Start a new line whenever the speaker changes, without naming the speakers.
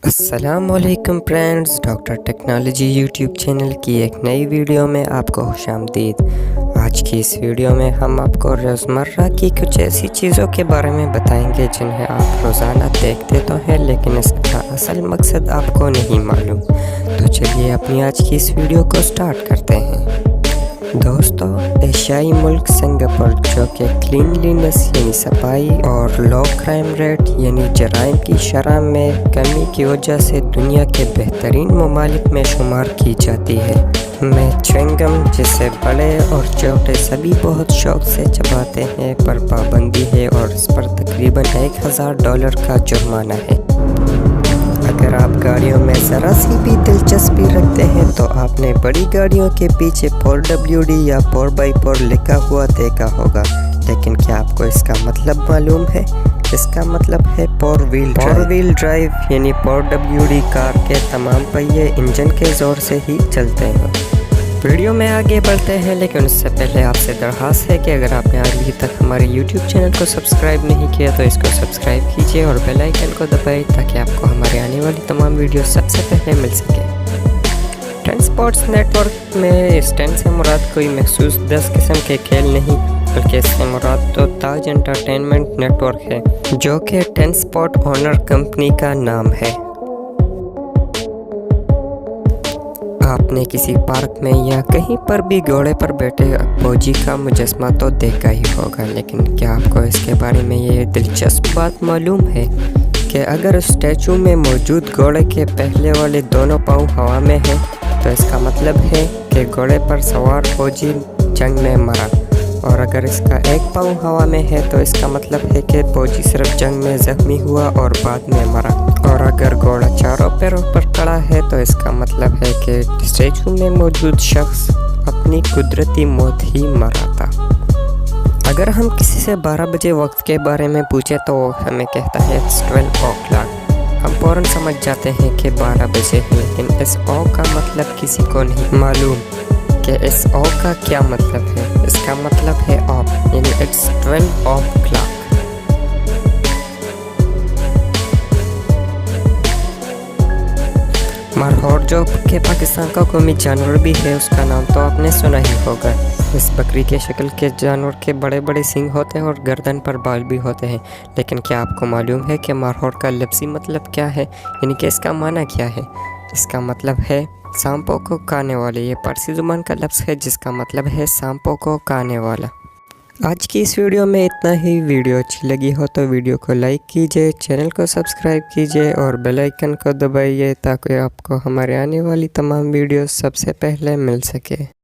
السلام علیکم friends, doctor technology YouTube channel کی ایک نئی ویڈیو میں آپ کو خوش آمدید۔ آج کی اس ویڈیو میں ہم آپ کو روزمرہ کی کچھ ایسی چیزوں کے بارے میں بتائیں گے جنہیں آپ روزانہ دیکھتے تو ہیں لیکن اس کا اصل مقصد آپ کو نہیں معلوم۔ تو چلیے اپنی آج کی اس ویڈیو کو سٹارٹ کرتے ہیں۔ دوستو، ایشیائی ملک سنگاپور جو کہ کلینلینس یعنی صفائی اور لو کرائم ریٹ یعنی جرائم کی شرح میں کمی کی وجہ سے دنیا کے بہترین ممالک میں شمار کی جاتی ہے۔ میں چوئنگم جسے بڑے اور چھوٹے سبھی بہت شوق سے چباتے ہیں پر پابندی ہے اور اس پر تقریباً $1000 کا جرمانہ ہے۔ اگر آپ گاڑیوں میں ذرا سی بھی دلچسپی رکھتے ہیں تو آپ نے بڑی گاڑیوں کے پیچھے 4WD یا 4x4 لکھا ہوا دیکھا ہوگا، لیکن کیا آپ کو اس کا مطلب معلوم ہے؟ اس کا مطلب ہے فور ویل ڈرائیو یعنی 4WD کار کے تمام پہیے انجن کے زور سے ہی چلتے ہیں۔ ویڈیو میں آگے بڑھتے ہیں لیکن اس سے پہلے آپ سے درخواست ہے کہ اگر آپ نے ابھی تک ہمارے یوٹیوب چینل کو سبسکرائب نہیں کیا تو اس کو سبسکرائب کیجیے اور بیل آئیکن کو دبائیں تاکہ آپ کو ہمارے آنے والی تمام ویڈیو سب سے پہلے مل سکے۔ ٹین سپورٹس نیٹ ورک میں اس ٹین سے مراد کوئی مخصوص 10 قسم کے کھیل نہیں بلکہ اس سے مراد تو تاج انٹرٹینمنٹ نیٹ ورک ہے جو کہ ٹین سپورٹ اونر کمپنی کا نام ہے۔ آپ نے کسی پارک میں یا کہیں پر بھی گھوڑے پر بیٹھے فوجی کا مجسمہ تو دیکھا ہی ہوگا، لیکن کیا آپ کو اس کے بارے میں یہ دلچسپ بات معلوم ہے کہ اگر اسٹیچو میں موجود گھوڑے کے پہلے والے دونوں پاؤں ہوا میں ہیں تو اس کا مطلب ہے کہ گھوڑے پر سوار فوجی جنگ میں مرا، اور اگر اس کا ایک پاؤں ہوا میں ہے تو اس کا مطلب ہے کہ فوجی صرف جنگ میں زخمی ہوا اور بعد میں مرا، اور اگر گھوڑا چاروں پیروں پر کھڑا ہے تو اس کا مطلب ہے کہ اسٹیچو میں موجود شخص اپنی قدرتی موت ہی مرا تھا۔ اگر ہم کسی سے 12 بجے وقت کے بارے میں پوچھیں تو وہ ہمیں کہتا ہے it's 12 o'clock۔ ہم فوراً سمجھ جاتے ہیں کہ 12 بجے ہے، لیکن اس او کا مطلب کسی کو نہیں معلوم کہ اس او کا کیا مطلب ہے۔ اس کا مطلب ہے آف یعنی it's 12 o'clock۔ مرغور جو کہ پاکستان کا قومی جانور بھی ہے، اس کا نام تو آپ نے سنا ہی ہوگا۔ اس بکری کے شکل کے جانور کے بڑے بڑے سینگ ہوتے ہیں اور گردن پر بال بھی ہوتے ہیں، لیکن کیا آپ کو معلوم ہے کہ مرغور کا لفظی مطلب کیا ہے، یعنی کہ اس کا معنی کیا ہے؟ اس کا مطلب ہے سانپوں کو کھانے والے۔ یہ فارسی زبان کا لفظ ہے جس کا مطلب ہے سانپوں کو کھانے والا۔ آج کی اس ویڈیو میں اتنا ہی۔ ویڈیو اچھی لگی ہو تو ویڈیو کو لائک کیجئے، چینل کو سبسکرائب کیجئے اور بیل آئیکن کو دبائیے تاکہ آپ کو ہمارے آنے والی تمام ویڈیوز سب سے پہلے مل سکے۔